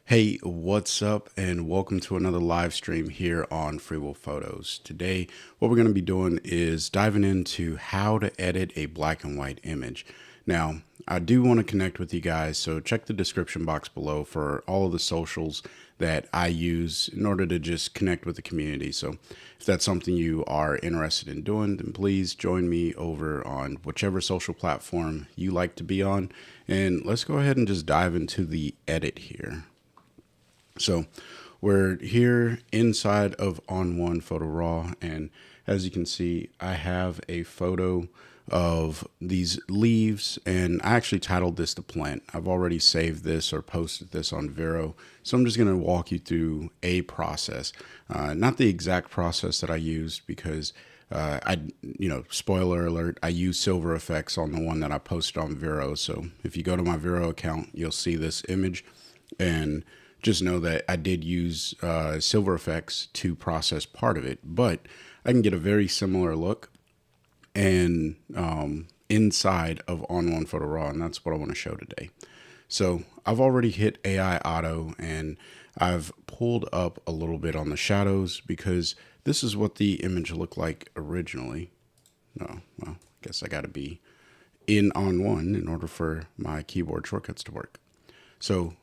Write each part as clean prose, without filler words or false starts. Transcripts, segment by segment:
Hey, what's up? And welcome to another live stream here on Free Will Photos. Today, what we're going to be doing is diving into how to edit a black and white image. Now, I do want to connect with you guys, so check the description box below for all of the socials that I use in order to just connect with the community. So if that's something you are interested in doing, then please join me over on whichever social platform you like to be on. And let's go ahead and just dive into the edit here. So we're here inside of ON1 Photo Raw, and as you can see, I have a photo of these leaves, and I actually titled this the plant. I've already saved this or posted this on Vero, so I'm just going to walk you through a process, not the exact process that I used because spoiler alert, I use silver effects on the one that I posted on Vero. So if you go to my Vero account, you'll see this image, and just know that I did use silver effects to process part of it, but I can get a very similar look and inside of ON1 Photo Raw, and that's what I want to show today. So I've already hit AI Auto, and I've pulled up a little bit on the shadows because this is what the image looked like originally. Oh, well, I guess I got to be in ON1 in order for my keyboard shortcuts to work. So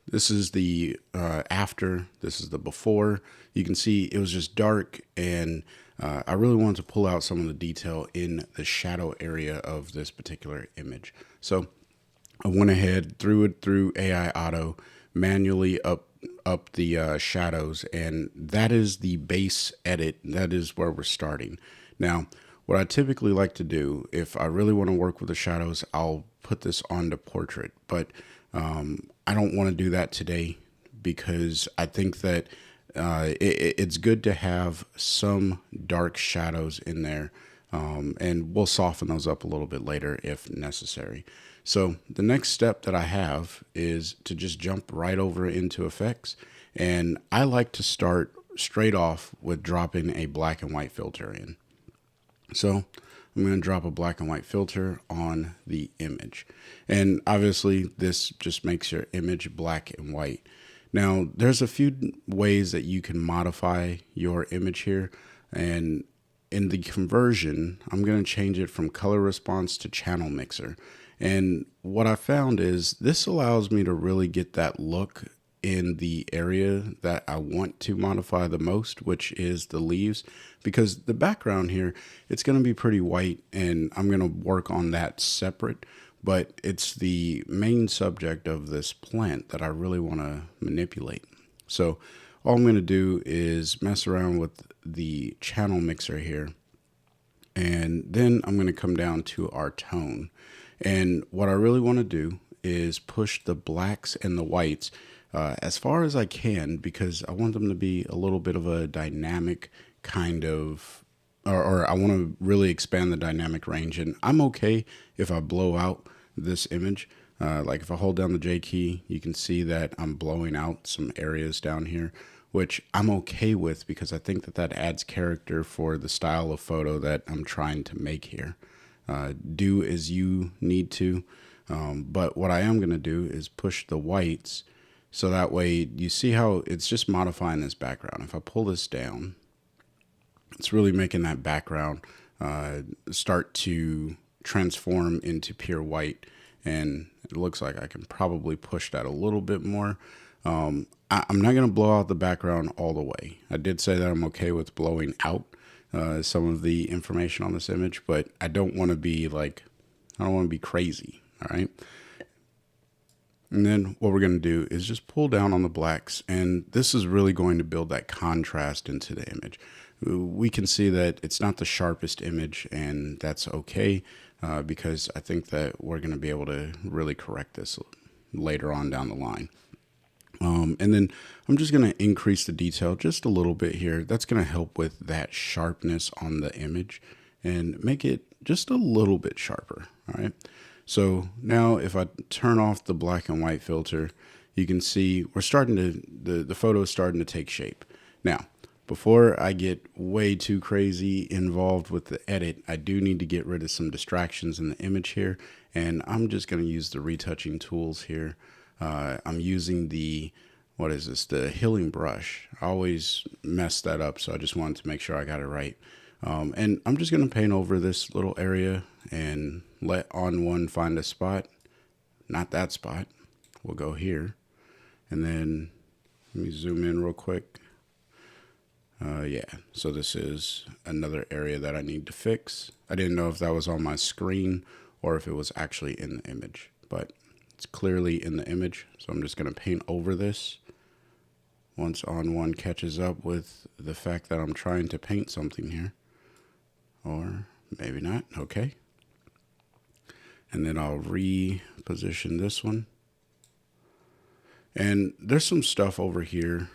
this is the after, this is the before. You can see it was just dark, and I really wanted to pull out some of the detail in the shadow area of this particular image. So I went ahead, threw it through AI Auto, manually up the shadows, and that is the base edit. That is where we're starting. Now, what I typically like to do, if I really want to work with the shadows, I'll put this onto portrait, but I don't want to do that today because I think that it's good to have some dark shadows in there, and we'll soften those up a little bit later if necessary. So the next step that I have is to just jump right over into effects, and I like to start straight off with dropping a black and white filter in. So I'm going to drop a black and white filter on the image. And obviously this just makes your image black and white. Now there's a few ways that you can modify your image here. And in the conversion, I'm going to change it from color response to channel mixer. And what I found is this allows me to really get that look in the area that I want to modify the most, which is the leaves, because the background here, it's going to be pretty white, and I'm going to work on that separate, but it's the main subject of this plant that I really want to manipulate. So all I'm going to do is mess around with the channel mixer here, and then I'm going to come down to our tone. And what I really want to do is push the blacks and the whites as far as I can, because I want them to be a little bit of a dynamic kind of, or I want to really expand the dynamic range. And I'm okay if I blow out this image. Like if I hold down the J key, you can see that I'm blowing out some areas down here, which I'm okay with because I think that that adds character for the style of photo that I'm trying to make here. Do as you need to. But what I am going to do is push the whites, so that way you see how it's just modifying this background. If I pull this down, it's really making that background start to transform into pure white. And it looks like I can probably push that a little bit more. I'm not going to blow out the background all the way. I did say that I'm okay with blowing out some of the information on this image, but I don't want to be like, I don't want to be crazy. All right. And then what we're going to do is just pull down on the blacks, and this is really going to build that contrast into the image. We can see that it's not the sharpest image, and that's okay because I think that we're going to be able to really correct this later on down the line. And then I'm just going to increase the detail just a little bit here. That's going to help with that sharpness on the image and make it just a little bit sharper. All right. So now if I turn off the black and white filter, you can see we're starting to, the photo is starting to take shape. Now, before I get way too crazy involved with the edit, I do need to get rid of some distractions in the image here. And I'm just going to use the retouching tools here. I'm using the what is this? The healing brush. I always mess that up, so I just wanted to make sure I got it right. And I'm just going to paint over this little area and let ON1 find a spot. Not that spot. We'll go here. And then let me zoom in real quick. Yeah, so this is another area that I need to fix. I didn't know if that was on my screen or if it was actually in the image, but it's clearly in the image. So I'm just going to paint over this. Once ON1 catches up with the fact that I'm trying to paint something here, or maybe not, okay. And then I'll reposition this one. And there's some stuff over here.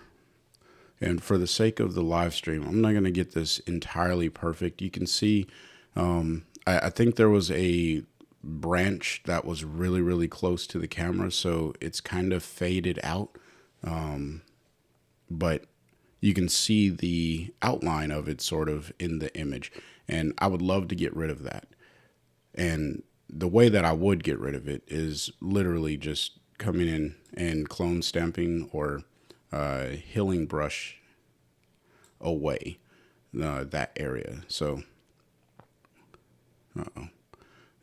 And for the sake of the live stream, I'm not going to get this entirely perfect. You can see, I think there was a branch that was really, really close to the camera, so it's kind of faded out. But you can see the outline of it sort of in the image. And I would love to get rid of that. And the way that I would get rid of it is literally just coming in and clone stamping or healing brush away that area. So,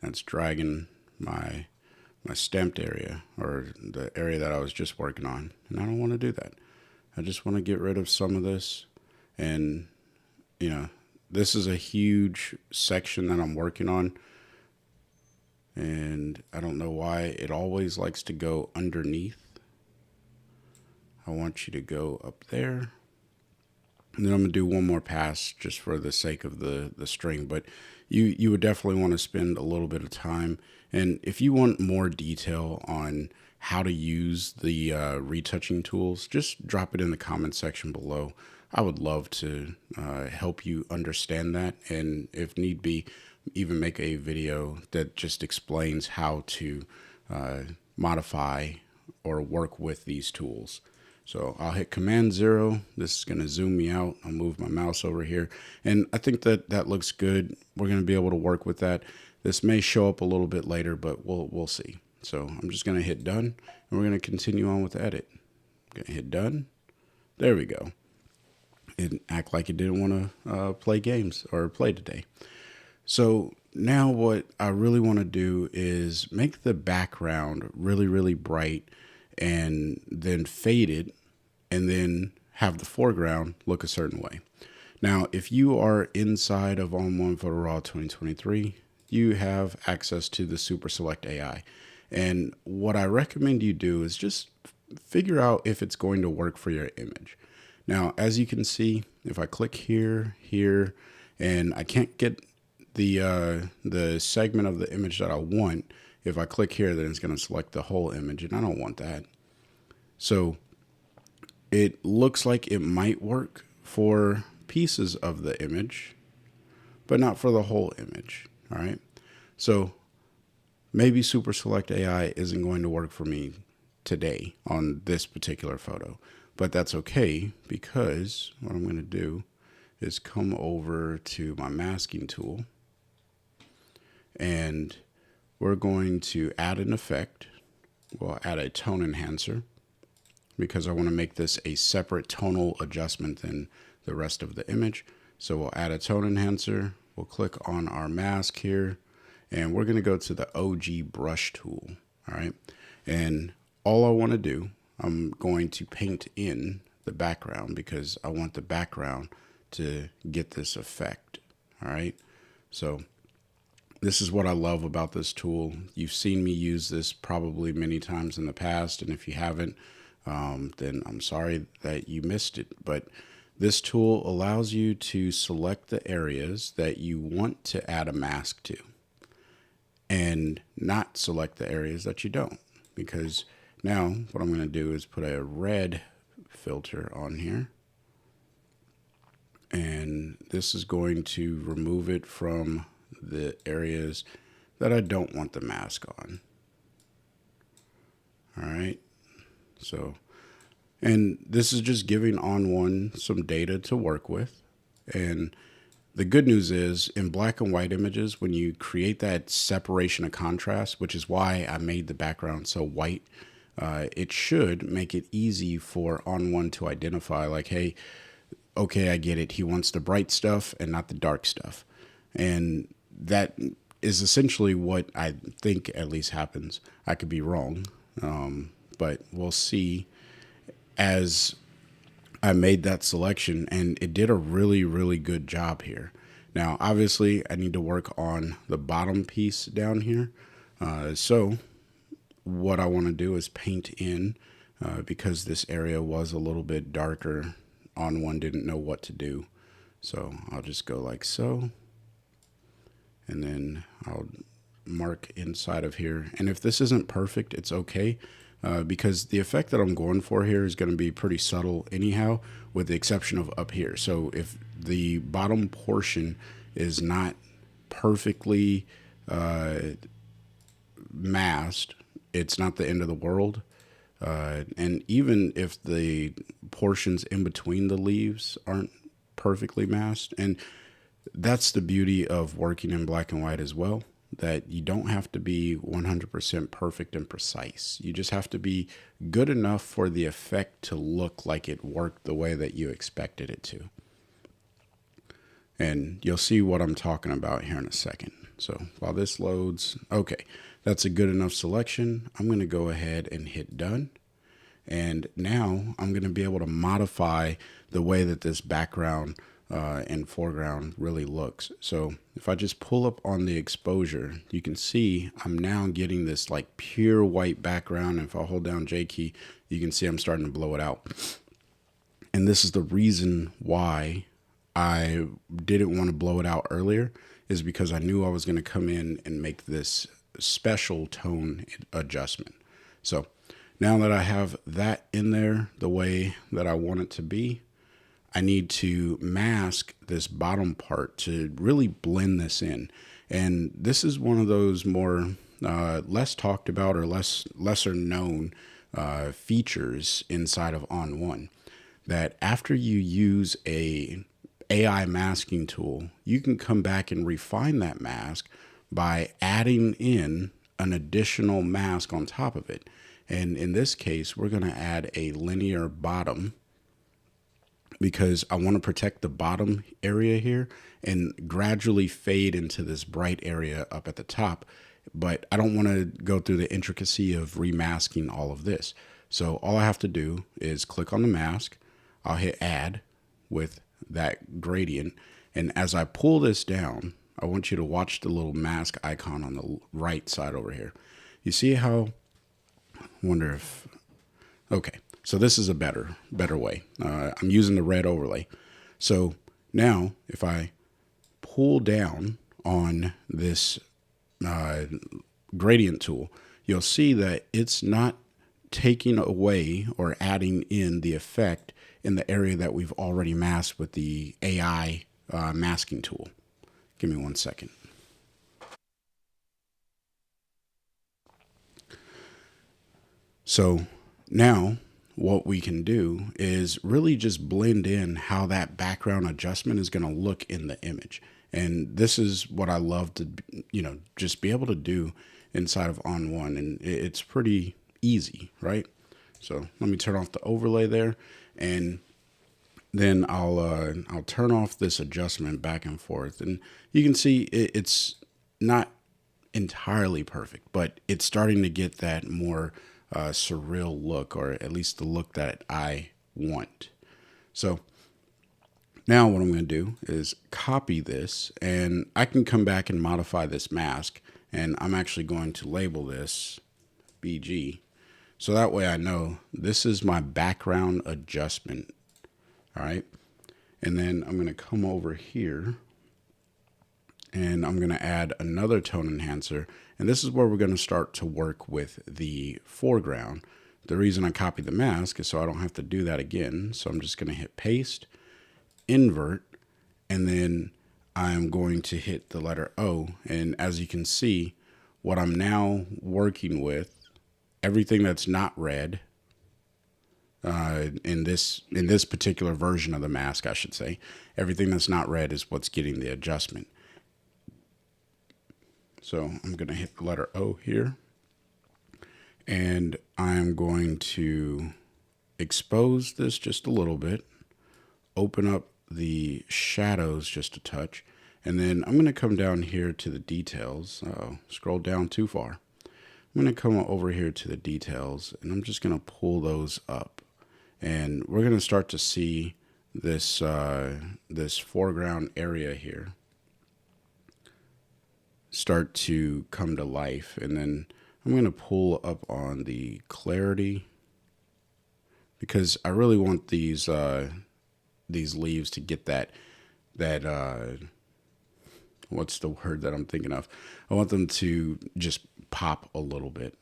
that's dragging my stamped area, or the area that I was just working on, and I don't want to do that. I just want to get rid of some of this. And you know, this is a huge section that I'm working on, and I don't know why it always likes to go underneath. I want you to go up there. And then I'm going to do one more pass just for the sake of the string. But you would definitely want to spend a little bit of time. And if you want more detail on how to use the retouching tools, just drop it in the comment section below. I would love to help you understand that. And if need be, even make a video that just explains how to modify or work with these tools. So I'll hit Command 0. This is going to zoom me out. I'll move my mouse over here. And I think that looks good. We're going to be able to work with that. This may show up a little bit later, but we'll see. So I'm just going to hit done, and we're going to continue on with the edit. Going to hit done. There we go. It act like it didn't want to play games or play today. So now what I really want to do is make the background really, really bright, and then fade it, and then have the foreground look a certain way. Now, if you are inside of ON1 Photo Raw 2023, you have access to the Super Select AI. And what I recommend you do is just figure out if it's going to work for your image. Now, as you can see, if I click here, and I can't get the segment of the image that I want, if I click here, then it's going to select the whole image, and I don't want that. So it looks like it might work for pieces of the image, but not for the whole image. All right. So maybe Super Select AI isn't going to work for me today on this particular photo, but that's okay, because what I'm going to do is come over to my masking tool, and we're going to add an effect. We'll add a tone enhancer, because I want to make this a separate tonal adjustment than the rest of the image. So we'll add a tone enhancer. We'll click on our mask here, and we're going to go to the OG brush tool. All right. And all I want to do, I'm going to paint in the background, because I want the background to get this effect. All right. So this is what I love about this tool. You've seen me use this probably many times in the past, and if you haven't, then I'm sorry that you missed it. But this tool allows you to select the areas that you want to add a mask to, and not select the areas that you don't, because now what I'm going to do is put a red filter on here, and this is going to remove it from the areas that I don't want the mask on. All right. So, and this is just giving ON1 some data to work with. And the good news is, in black and white images, when you create that separation of contrast, which is why I made the background so white, it should make it easy for ON1 to identify, like, hey, okay, I get it. He wants the bright stuff and not the dark stuff. And that is essentially what I think at least happens. I could be wrong, but we'll see as I made that selection, and it did a really, really good job here. Now, obviously, I need to work on the bottom piece down here. So what I want to do is paint in, because this area was a little bit darker. ON1 didn't know what to do. So I'll just go like so. And then I'll mark inside of here. And if this isn't perfect, it's okay. Because the effect that I'm going for here is going to be pretty subtle anyhow, with the exception of up here. So if the bottom portion is not perfectly masked, it's not the end of the world. And even if the portions in between the leaves aren't perfectly masked, and that's the beauty of working in black and white as well, that you don't have to be 100% perfect and precise. You just have to be good enough for the effect to look like it worked the way that you expected it to. And you'll see what I'm talking about here in a second. So while this loads, okay, that's a good enough selection. I'm going to go ahead and hit done. And now I'm going to be able to modify the way that this background and foreground really looks. So if I just pull up on the exposure, you can see I'm now getting this like pure white background. And if I hold down J key, you can see I'm starting to blow it out. And this is the reason why I didn't want to blow it out earlier, is because I knew I was going to come in and make this special tone adjustment. So now that I have that in there the way that I want it to be, I need to mask this bottom part to really blend this in. And this is one of those more less talked about or lesser known features inside of ON1, that after you use a AI masking tool, you can come back and refine that mask by adding in an additional mask on top of it. And in this case, we're going to add a linear bottom, because I want to protect the bottom area here and gradually fade into this bright area up at the top. But I don't want to go through the intricacy of remasking all of this. So all I have to do is click on the mask. I'll hit add with that gradient. And as I pull this down, I want you to watch the little mask icon on the right side over here. You see how, I wonder if, okay. So this is a better way. I'm using the red overlay. So now if I pull down on this gradient tool, you'll see that it's not taking away or adding in the effect in the area that we've already masked with the AI masking tool. Give me 1 second. So now what we can do is really just blend in how that background adjustment is going to look in the image. And this is what I love to, just be able to do inside of ON1. And it's pretty easy, right? So let me turn off the overlay there, and then I'll turn off this adjustment back and forth. And you can see it's not entirely perfect, but it's starting to get that more surreal look, or at least the look that I want. So now what I'm going to do is copy this, and I can come back and modify this mask, and I'm actually going to label this BG. So that way I know this is my background adjustment. All right. And then I'm going to come over here, and I'm going to add another tone enhancer. And this is where we're going to start to work with the foreground. The reason I copied the mask is so I don't have to do that again. So I'm just going to hit paste, invert, and then I'm going to hit the letter O. And as you can see, what I'm now working with, everything that's not red, in this particular version of the mask, I should say, everything that's not red is what's getting the adjustment. So I'm going to hit the letter O here. And I'm going to expose this just a little bit, open up the shadows just a touch, and then I'm going to come down here to the details. Scroll down too far. I'm going to come over here to the details, and I'm just going to pull those up. And we're going to start to see this, this foreground area here start to come to life. And then I'm going to pull up on the clarity, because I really want these leaves to get that what's the word that I'm thinking of? I want them to just pop a little bit.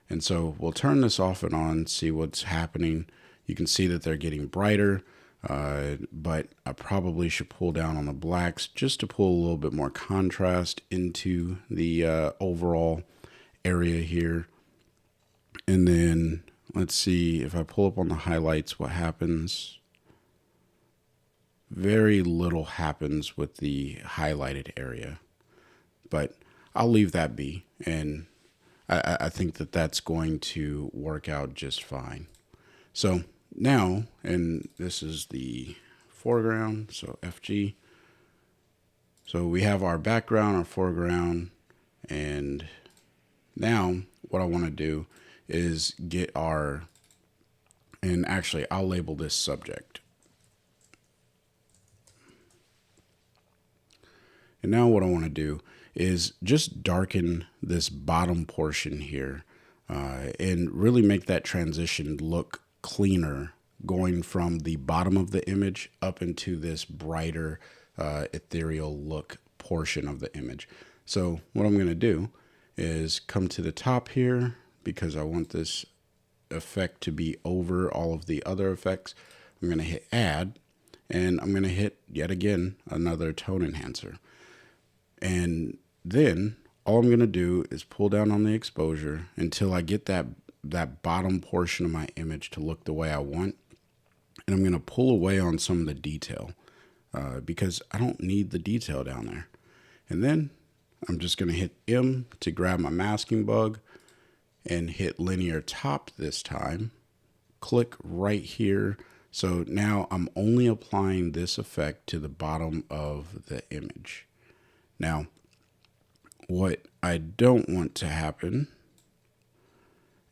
And so we'll turn this off and on, see what's happening. You can see that they're getting brighter, but I probably should pull down on the blacks just to pull a little bit more contrast into the overall area here. And then let's see if I pull up on the highlights, what happens. Very little happens with the highlighted area, but I'll leave that be. And I think that that's going to work out just fine. So now, and this is the foreground, so FG. So we have our background, our foreground, and now what I want to do is get our, and actually I'll label this subject. And now what I want to do is just darken this bottom portion here and really make that transition look cleaner, going from the bottom of the image up into this brighter ethereal look portion of the image. So what I'm going to do is come to the top here, because I want this effect to be over all of the other effects. I'm going to hit add, and I'm going to hit yet again another tone enhancer. And then all I'm going to do is pull down on the exposure until I get that bottom portion of my image to look the way I want. And I'm going to pull away on some of the detail because I don't need the detail down there. And then I'm just going to hit M to grab my masking bug and hit linear top this time. Click right here. So now I'm only applying this effect to the bottom of the image. Now, what I don't want to happen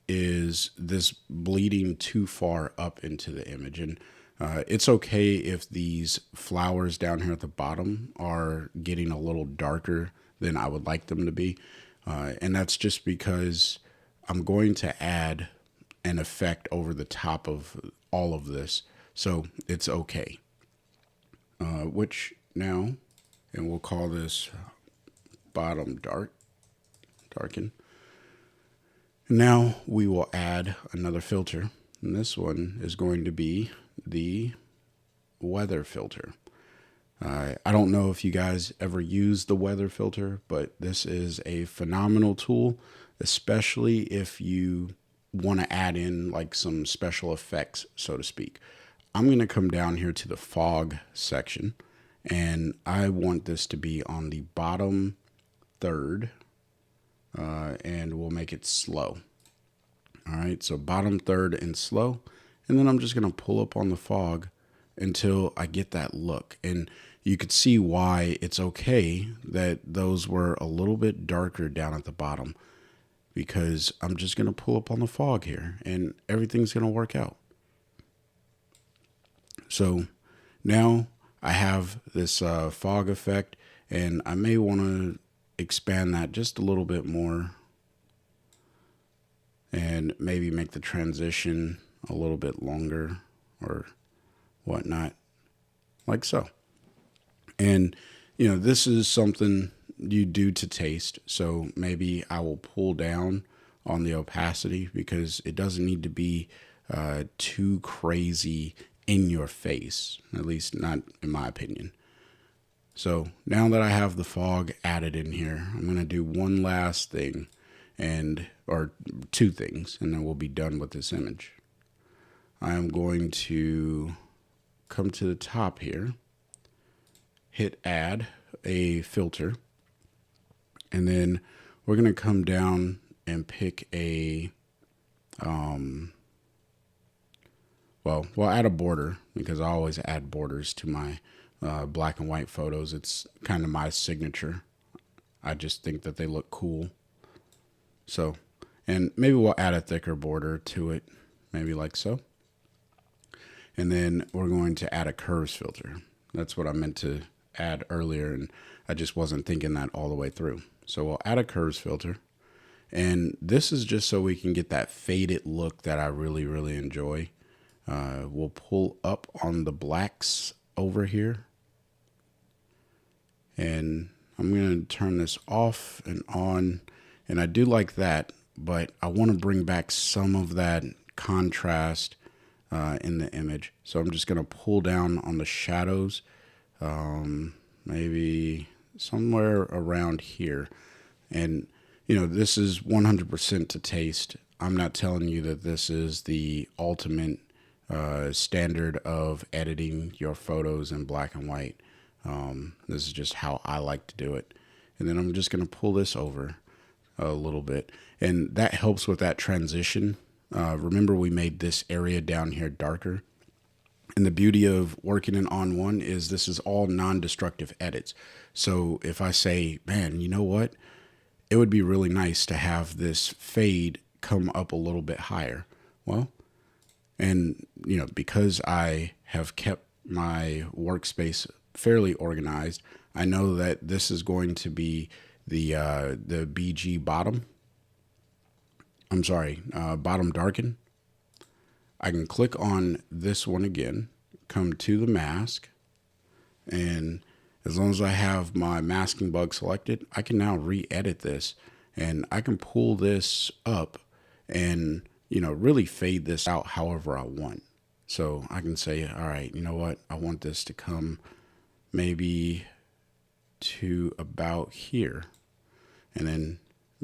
is this bleeding too far up into the image. And it's okay if these flowers down here at the bottom are getting a little darker than I would like them to be. And that's just because I'm going to add an effect over the top of all of this. So it's okay. Which now, and we'll call this bottom darken. Now we will add another filter, and this one is going to be the weather filter. I don't know if you guys ever use the weather filter, but this is a phenomenal tool, especially if you want to add in like some special effects, so to speak. I'm going to come down here to the fog section, and I want this to be on the bottom third, and we'll make it slow. All right, so bottom third and slow. And then I'm just going to pull up on the fog until I get that look. And you could see why it's okay that those were a little bit darker down at the bottom, because I'm just going to pull up on the fog here and everything's going to work out. So now I have this fog effect, and I may want to expand that just a little bit more and maybe make the transition a little bit longer or whatnot, like so. And, you know, this is something you do to taste. So maybe I will pull down on the opacity, because it doesn't need to be too crazy in your face, at least not in my opinion. So now that I have the fog added in here, I'm going to do one last thing, or two things, and then we'll be done with this image. I'm going to come to the top here, hit add a filter, and then we're going to come down and pick a Well, we'll add a border because I always add borders to my black and white photos. It's kind of my signature. I just think that they look cool. So, and maybe we'll add a thicker border to it, maybe like so. And then we're going to add a curves filter. That's what I meant to add earlier, and I just wasn't thinking that all the way through. So we'll add a curves filter. And this is just so we can get that faded look that I really, really enjoy. We'll pull up on the blacks over here. And I'm going to turn this off and on. And I do like that, but I want to bring back some of that contrast in the image. So I'm just going to pull down on the shadows, maybe somewhere around here. And, you know, this is 100% to taste. I'm not telling you that this is the ultimate standard of editing your photos in black and white. This is just how I like to do it. And then I'm just going to pull this over a little bit. And that helps with that transition. Remember, we made this area down here darker. And the beauty of working in ON1 is this is all non-destructive edits. So if I say, man, you know what? It would be really nice to have this fade come up a little bit higher. Well, and you know, because I have kept my workspace fairly organized, I know that this is going to be the BG bottom. I'm sorry, bottom darken. I can click on this one again, come to the mask, and as long as I have my masking bug selected, I can now re-edit this, and I can pull this up and, you know, really fade this out however I want. So I can say, all right, you know what? I want this to come maybe to about here, and then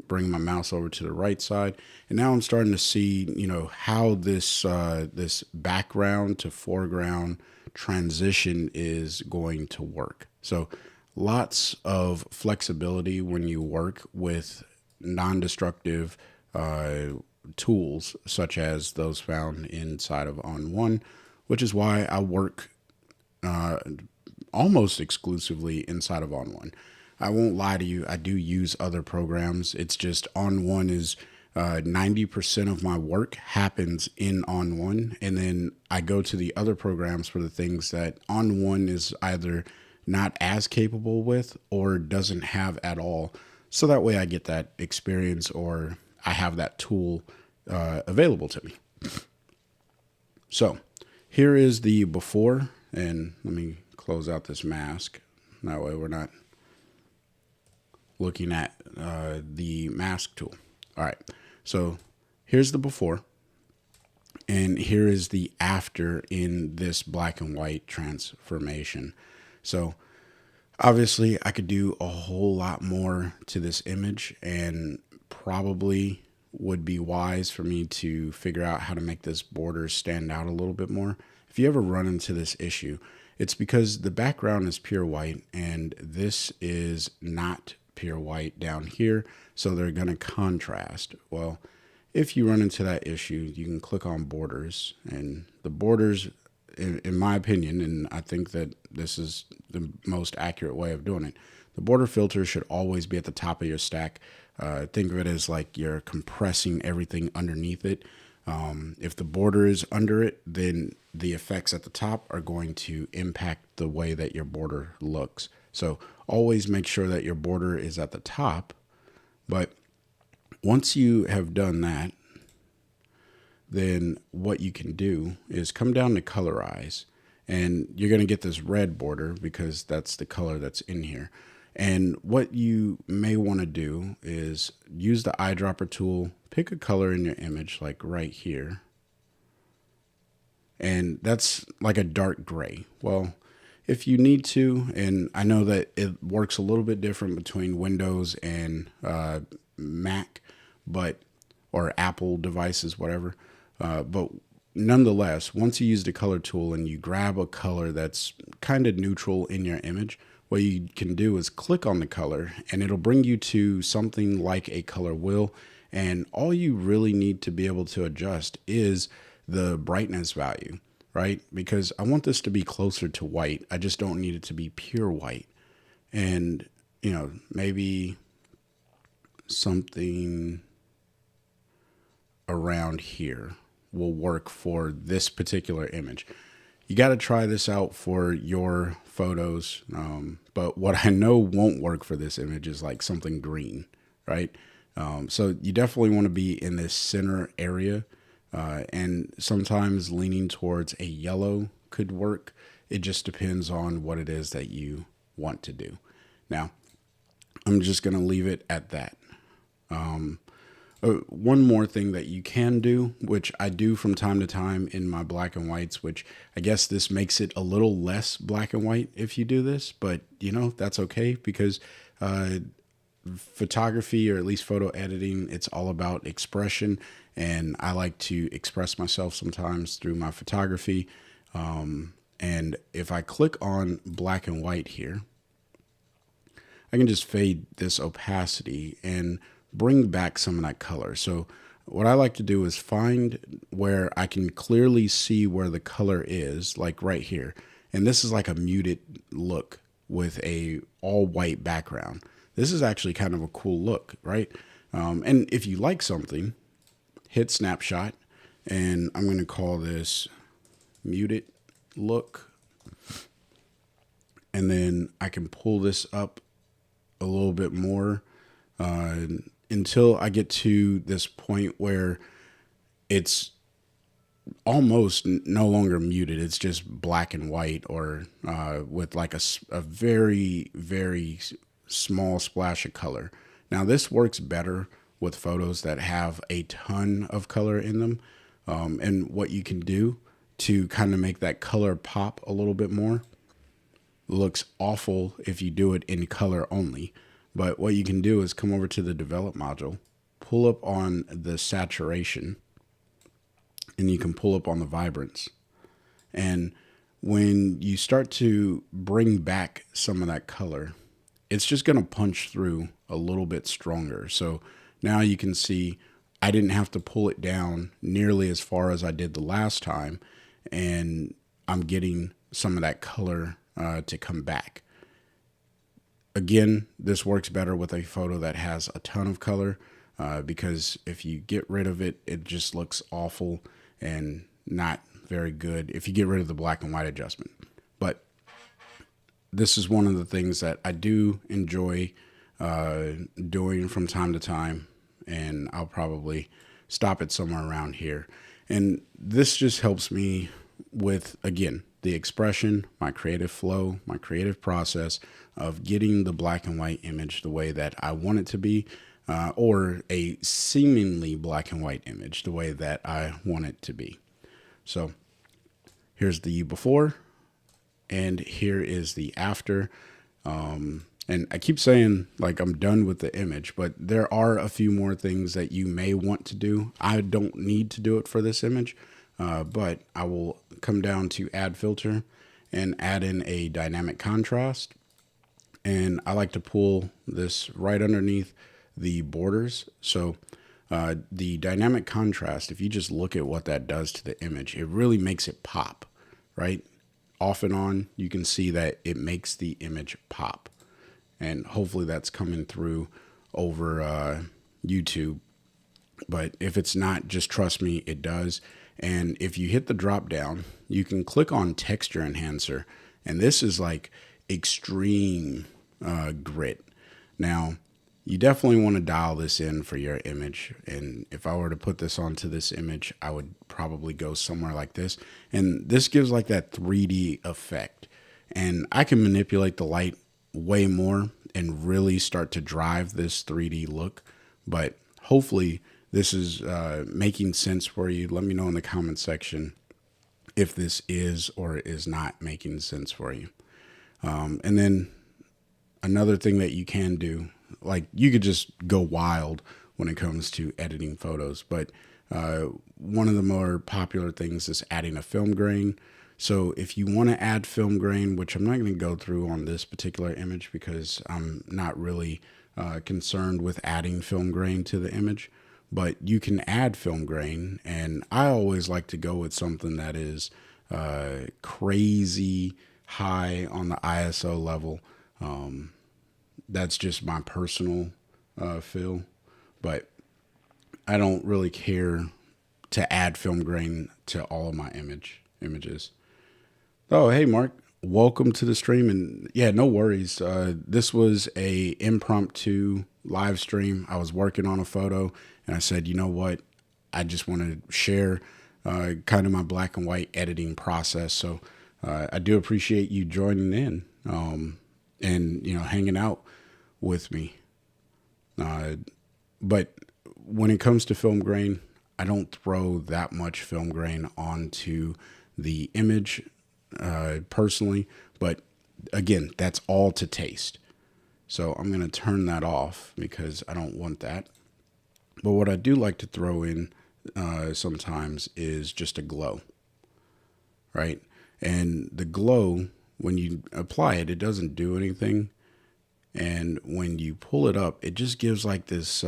bring my mouse over to the right side. And now I'm starting to see, you know, how this this background to foreground transition is going to work. So lots of flexibility when you work with non-destructive tools such as those found inside of ON1, which is why I work almost exclusively inside of ON1. I won't lie to you, I do use other programs. It's just ON1 is 90% of my work happens in ON1, and then I go to the other programs for the things that ON1 is either not as capable with or doesn't have at all. So that way I get that experience, or I have that tool available to me. So here is the before, and let me close out this mask. That way we're not looking at the mask tool. All right, so here's the before, and here is the after in this black and white transformation. So obviously I could do a whole lot more to this image, and probably would be wise for me to figure out how to make this border stand out a little bit more. If you ever run into this issue, it's because the background is pure white and this is not pure white down here, so they're going to contrast. Well, if you run into that issue, you can click on borders, and the borders, in my opinion, and I think that this is the most accurate way of doing it, the border filter should always be at the top of your stack. Think of it as like you're compressing everything underneath it. If the border is under it, then the effects at the top are going to impact the way that your border looks. So always make sure that your border is at the top. But once you have done that, then what you can do is come down to colorize, and you're going to get this red border because that's the color that's in here. And what you may want to do is use the eyedropper tool, pick a color in your image, like right here. And that's like a dark gray. Well, if you need to, and I know that it works a little bit different between Windows and Mac, or Apple devices, whatever. But nonetheless, once you use the color tool and you grab a color that's kind of neutral in your image, what you can do is click on the color and it'll bring you to something like a color wheel, And all you really need to be able to adjust is the brightness value, right? Because I want this to be closer to white. I just don't need it to be pure white. And, maybe something around here will work for this particular image. You got to try this out for your photos. But what I know won't work for this image is like something green, right? So you definitely want to be in this center area. And sometimes leaning towards a yellow could work. It just depends on what it is that you want to do. Now, I'm just going to leave it at that. One more thing that you can do, which I do from time to time in my black and whites, which I guess this makes it a little less black and white if you do this, but that's okay, because photography, or at least photo editing, it's all about expression, and I like to express myself sometimes through my photography. And if I click on black and white here, I can just fade this opacity and bring back some of that color. So what I like to do is find where I can clearly see where the color is, like right here. And this is like a muted look with a all white background. This is actually kind of a cool look, right? And if you like something, hit snapshot, and I'm going to call this muted look. And then I can pull this up a little bit more until I get to this point where it's almost no longer muted. It's just black and white, or with like a very, very small splash of color. Now this works better with photos that have a ton of color in them. And what you can do to kind of make that color pop a little bit more, looks awful if you do it in color only. But what you can do is come over to the develop module, pull up on the saturation, and you can pull up on the vibrance. And when you start to bring back some of that color, it's just going to punch through a little bit stronger. So now you can see I didn't have to pull it down nearly as far as I did the last time, and I'm getting some of that color to come back. Again, this works better with a photo that has a ton of color, because if you get rid of it, it just looks awful and not very good if you get rid of the black and white adjustment. But this is one of the things that I do enjoy doing from time to time, and I'll probably stop it somewhere around here. And this just helps me with, again, the expression, my creative flow, my creative process of getting the black and white image the way that I want it to be, or a seemingly black and white image the way that I want it to be. So here's the before, and here is the after. And I keep saying like I'm done with the image, but there are a few more things that you may want to do. I don't need to do it for this image, but I will come down to add filter and add in a dynamic contrast. And I like to pull this right underneath the borders. So the dynamic contrast, if you just look at what that does to the image, it really makes it pop, right? Off and on, you can see that it makes the image pop. And hopefully that's coming through over YouTube. But if it's not, just trust me, it does. And if you hit the drop down, you can click on texture enhancer. And this is like extreme grit. Now, you definitely want to dial this in for your image. And if I were to put this onto this image, I would probably go somewhere like this. And this gives like that 3D effect. And I can manipulate the light way more and really start to drive this 3D look. But hopefully this is making sense for you. Let me know in the comment section if this is or is not making sense for you. And then another thing that you can do, like you could just go wild when it comes to editing photos, but one of the more popular things is adding a film grain. So if you want to add film grain, which I'm not going to go through on this particular image because I'm not really concerned with adding film grain to the image, but you can add film grain. And I always like to go with something that is crazy high on the ISO level. That's just my personal feel, but I don't really care to add film grain to all of my images. Oh, hey, Mark. Welcome to the stream. And yeah, no worries. This was a impromptu live stream. I was working on a photo and I said, you know what? I just want to share kind of my black and white editing process. So I do appreciate you joining in and, hanging out with me. But when it comes to film grain, I don't throw that much film grain onto the image personally, but again, that's all to taste. So I'm going to turn that off because I don't want that. But what I do like to throw in sometimes is just a glow, right? And the glow, when you apply it, it doesn't do anything. And when you pull it up, it just gives like this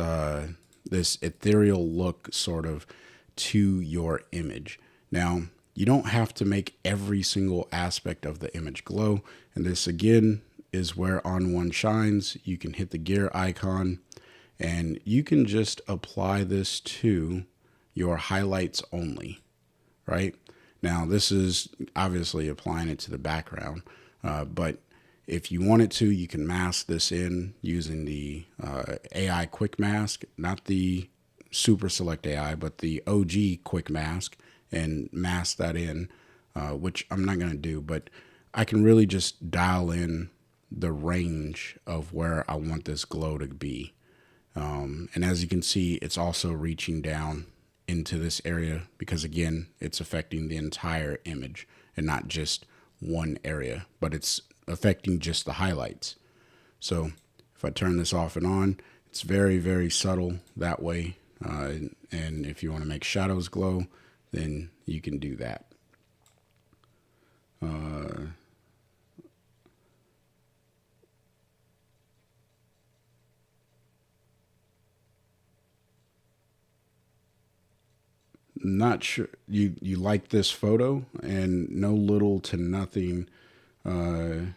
this ethereal look sort of to your image. Now, you don't have to make every single aspect of the image glow. And this again is where ON1 shines. You can hit the gear icon and you can just apply this to your highlights only, right? Now, this is obviously applying it to the background, but if you wanted to, you can mask this in using the AI quick mask, not the super select AI, but the OG quick mask, and mask that in, which I'm not going to do, but I can really just dial in the range of where I want this glow to be. And as you can see, it's also reaching down into this area because again, it's affecting the entire image and not just one area, but it's affecting just the highlights. So if I turn this off and on, it's very, very subtle that way. And if you want to make shadows glow, then you can do that. Not sure you like this photo and no little to nothing. I'm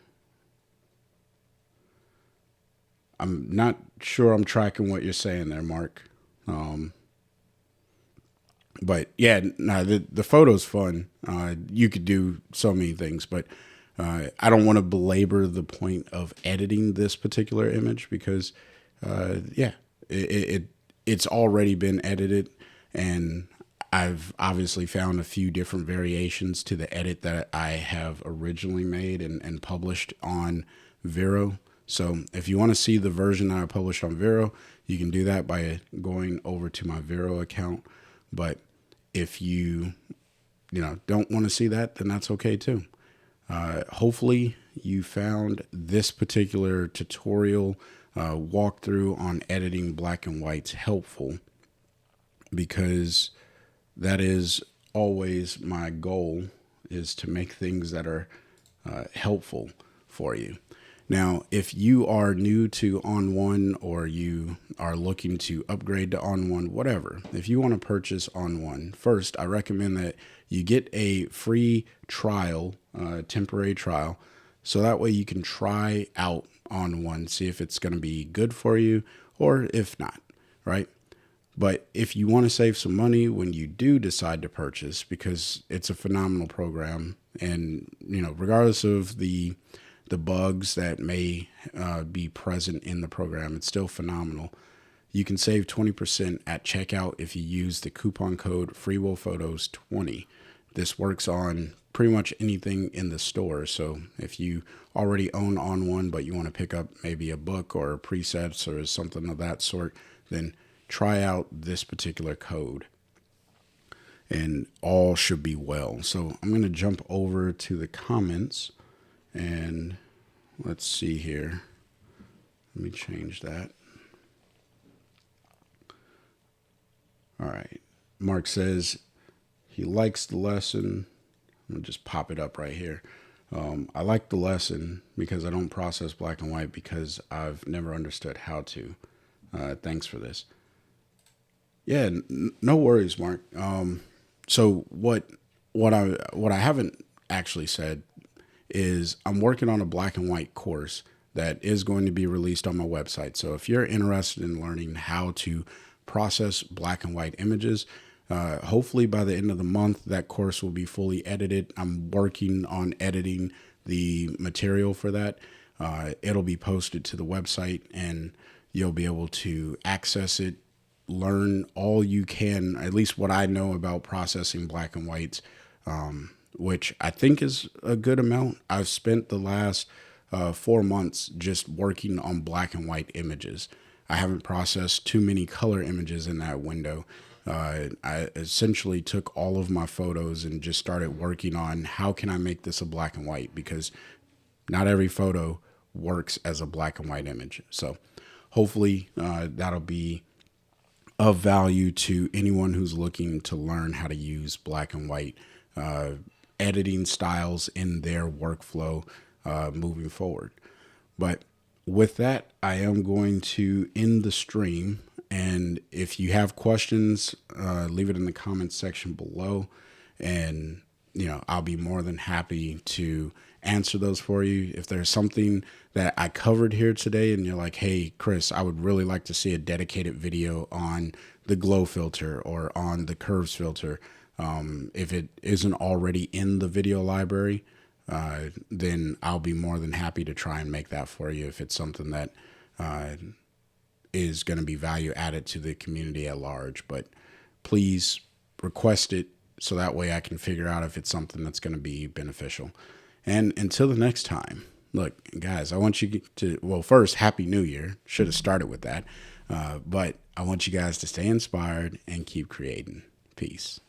not sure I'm tracking what you're saying there, Mark. But yeah, no, the photo's fun. You could do so many things, but I don't want to belabor the point of editing this particular image because, yeah, it's already been edited, and I've obviously found a few different variations to the edit that I have originally made and published on Vero. So if you want to see the version that I published on Vero, you can do that by going over to my Vero account. But if you don't want to see that, then that's okay too. Hopefully you found this particular tutorial walkthrough on editing black and whites helpful, because that is always my goal, is to make things that are helpful for you. Now, if you are new to ON1 or you are looking to upgrade to ON1, whatever, if you want to purchase ON1, first, I recommend that you get a free trial, temporary trial, so that way you can try out ON1, see if it's going to be good for you or if not, right? But if you want to save some money when you do decide to purchase, because it's a phenomenal program, and regardless of the bugs that may be present in the program, it's still phenomenal. You can save 20% at checkout if you use the coupon code FreeWillPhotos20. This works on pretty much anything in the store. So if you already own ON1, but you want to pick up maybe a book or presets or something of that sort, then try out this particular code and all should be well. So I'm going to jump over to the comments and let's see here. Let me change that. All right. Mark says he likes the lesson. I'm going to just pop it up right here. I like the lesson because I don't process black and white because I've never understood how to. Thanks for this. Yeah, no worries, Mark. So what I haven't actually said is I'm working on a black and white course that is going to be released on my website. So if you're interested in learning how to process black and white images, hopefully by the end of the month, that course will be fully edited. I'm working on editing the material for that. It'll be posted to the website and you'll be able to access it, learn all you can, at least what I know about processing black and whites, which I think is a good amount. I've spent the last 4 months just working on black and white images. I haven't processed too many color images in that window. I essentially took all of my photos and just started working on how can I make this a black and white, because not every photo works as a black and white image. So hopefully that'll be of value to anyone who's looking to learn how to use black and white editing styles in their workflow moving forward. But with that, I am going to end the stream. And if you have questions, leave it in the comments section below. And, I'll be more than happy to answer those for you. If there's something that I covered here today and you're like, hey, Chris, I would really like to see a dedicated video on the glow filter or on the curves filter. If it isn't already in the video library, then I'll be more than happy to try and make that for you if it's something that is going to be value added to the community at large. But please request it so that way I can figure out if it's something that's going to be beneficial. And until the next time, look, guys, I want you to, well, first, Happy New Year. Should have started with that. But I want you guys to stay inspired and keep creating. Peace.